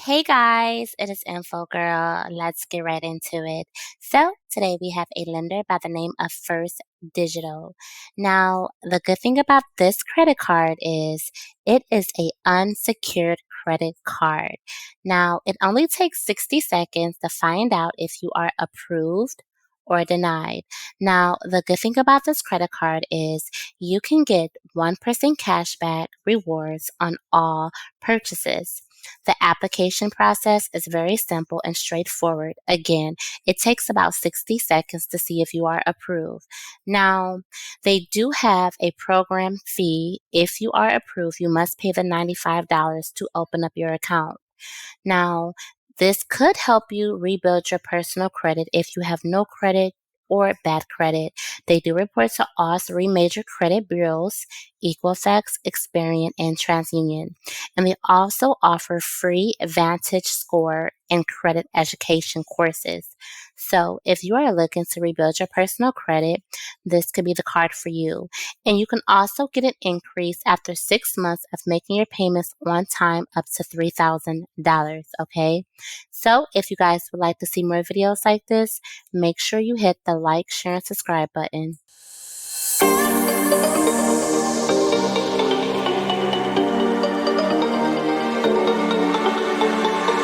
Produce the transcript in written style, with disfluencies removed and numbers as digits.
Hey guys, it is Info Girl. Let's get right into it. So, today we have a lender by the name of First Digital. Now, the good thing about this credit card is it is a unsecured credit card. Now, it only takes 60 seconds to find out if you are approved or denied. Now, the good thing about this credit card is you can get 1% cashback rewards on all purchases. The application process is very simple and straightforward. Again, it takes about 60 seconds to see if you are approved. Now, they do have a program fee. If you are approved, you must pay the $95 to open up your account. Now, this could help you rebuild your personal credit if you have no credit or bad credit. They do report to all three major credit bureaus, Equifax, Experian, and TransUnion. And they also offer free Vantage Score and credit education courses. So if you are looking to rebuild your personal credit, this could be the card for you. And you can also get an increase after 6 months of making your payments on time up to $3,000, okay? So if you guys would like to see more videos like this, make sure you hit the like, share, and subscribe button.